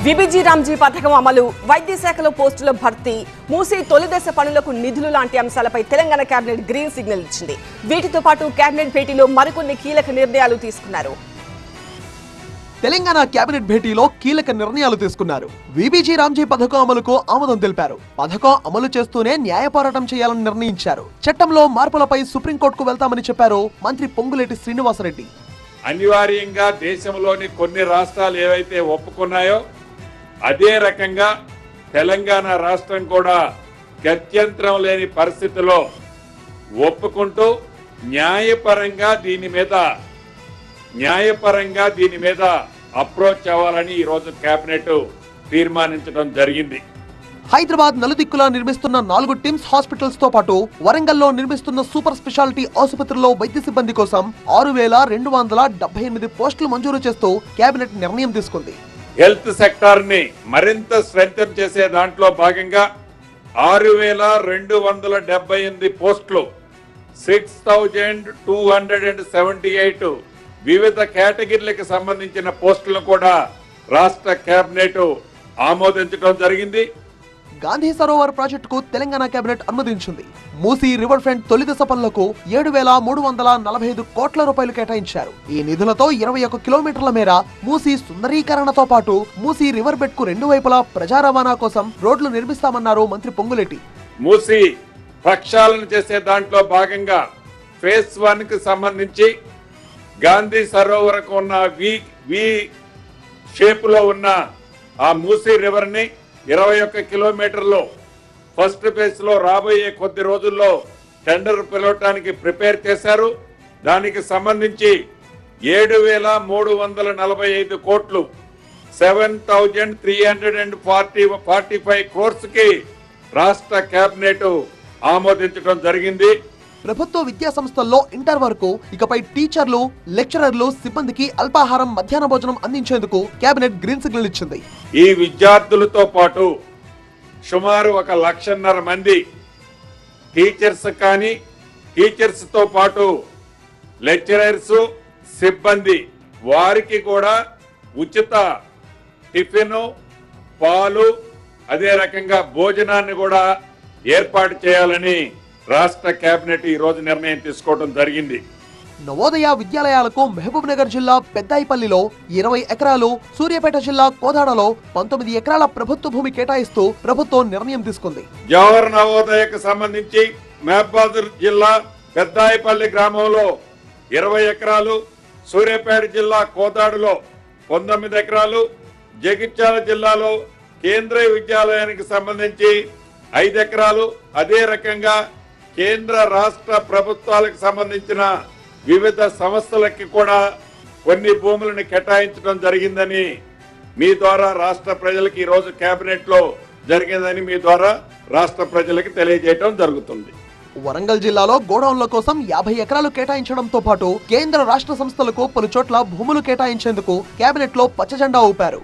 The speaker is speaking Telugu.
విబిజి రామ్జీ పథకం అమలు, వైద్య శాఖలో పోస్టుల భర్తీ, మూసీ తొలిదశ పనులకు నిధులు లాంటి అంశాలపై తెలంగాణ కేబినెట్ గ్రీన్ సిగ్నల్ ఇచ్చింది. వీటితో పాటు కేబినెట్ భేటీలో మరికొన్ని కీలక నిర్ణయాలు తీసుకున్నారు. తెలంగాణ కేబినెట్ భేటీలో కీలక నిర్ణయాలు తీసుకున్నారు. విబిజి రామ్జీ పథకం అమలుకు ఆమోదం తెలిపారు. పథకం అమలు చేస్తూనే న్యాయ పోరాటం చేయాలని నిర్ణయించారు. చట్టంలో మార్పులపై సుప్రీంకోర్టుకు వెళ్తామని చెప్పారు మంత్రి పొంగులేటి శ్రీనివాసరెడ్డి. అనివార్యంగా దేశంలోని కొన్ని రాష్ట్రాలు ఏవైతే ఒప్పుకున్నాయో అదే రకంగా తెలంగాణ రాష్ట్రం కూడా గత్యంతరం లేని పరిస్థితిలో ఒప్పుకుంటూ న్యాయపరంగా దీని మీద అప్రోచ్ అవ్వాలని ఈరోజు కేబినెట్ తీర్మానించడం జరిగింది. హైదరాబాద్ నలుదిక్కులా నిర్మిస్తున్న 4 టిమ్స్ హాస్పిటల్స్ తో పాటు వరంగల్లో నిర్మిస్తున్న సూపర్ స్పెషాలిటీ ఆసుపత్రిలో వైద్య సిబ్బంది కోసం 6,278 పోస్టులు మంజూరు చేస్తూ కేబినెట్ నిర్ణయం తీసుకుంది. హెల్త్ సెక్టార్ ని మరింత స్ట్రెంథెన్ చేసే దాంట్లో భాగంగా 6,278 పోస్టులు, 6,278 వివిధ కేటగిరీలకు సంబంధించిన పోస్టులను కూడా రాష్ట్ర కేబినెట్ ఆమోదించడం జరిగింది. గాంధీ సరోవర్ ప్రాజెక్టుకు తెలంగాణ కేబినెట్ అనుమతించింది. మూసీ రివర్ ఫ్రంట్ తొలిదశ పనులకు 7,345 కోట్ల రూపాయలు కేటాయించారు. ఈ నిధులతో 21 కిలోమీటర్ల మేర మూసీ సుందరీకరణతో పాటు మూసీ రివర్ బెడ్ కు 2 వైపులా ప్రజా రవాణా కోసం రోడ్లు నిర్మిస్తామన్నారు మంత్రి పొంగులేటి. మూసీ ప్రక్షాళన చేసే దాంట్లో భాగంగా ఫేజ్ 1 కి సంబంధించి గాంధీ సరోవర్ కు ఉన్న వి షేప్ లో ఉన్న ఆ మూసీ రివర్ ని 21 కిలోమీటర్లు ఫస్ట్ ఫేజ్ లో రాబోయే కొద్ది రోజుల్లో టెండర్ పిలవటానికి ప్రిపేర్ చేశారు. దానికి సంబంధించి 7,345 కోట్లు 7,345 క్రోర్స్ కి రాష్ట్ర కేబినెట్ ఆమోదించడం జరిగింది. ప్రభుత్వ విద్యా సంస్థల్లో ఇంటర్ వరకు ఇకపై టీచర్లు, లెక్చరర్లు సిబ్బందికి అల్పాహారం, మధ్యాహ్న భోజనం అందించేందుకు కేబినెట్ గ్రీన్ సిగ్నల్ ఇచ్చింది. ఈ విద్యార్థులతో పాటు సుమారు 1,00,000 మంది టీచర్స్ తో పాటు లెక్చరర్స్, సిబ్బంది వారికి కూడా ఉచిత టిఫిన్, పాలు, అదే రకంగా భోజనాన్ని కూడా ఏర్పాటు చేయాలని రాష్ట్ర కేబినెట్ ఈ రోజు నిర్ణయం తీసుకోవడం జరిగింది. నవోదయ విద్యాలయాలకు మహబూబ్ నగర్ జిల్లా పెద్దాయిపల్లిలో 20 ఎకరాలు, సూర్యాపేట జిల్లా కోదాడలో 19 ఎకరాల ప్రభుత్వ భూమి కేటాయిస్తూ ప్రభుత్వం నిర్ణయం తీసుకుంది. జవహర్ నవోదయకు సంబంధించి మహబూబ్ జిల్లా పెద్దాయిపల్లి గ్రామంలో 20 ఎకరాలు, సూర్యాపేట జిల్లా కోదాడులో 19 ఎకరాలు, జగిత్యాల జిల్లాలో కేంద్రీయ విద్యాలయానికి సంబంధించి 5 ఎకరాలు, అదే రకంగా కేంద్ర రాష్ట్ర ప్రభుత్వాలకు సంబంధించిన వివిధ సంస్థలకి కూడా కొన్ని భూములను కేటాయించడం జరిగిందని మీ ద్వారా రాష్ట్ర ప్రజలకు ఈ రోజు కేబినెట్ లో జరిగిందని మీ ద్వారా రాష్ట్ర ప్రజలకు తెలియజేయడం జరుగుతుంది. వరంగల్ జిల్లాలో గోడౌన్ల కోసం 50 ఎకరాలు కేటాయించడంతో పాటు కేంద్ర రాష్ట్ర సంస్థలకు పలు చోట్ల భూములు కేటాయించేందుకు కేబినెట్ లో పచ్చజెండా ఊపారు.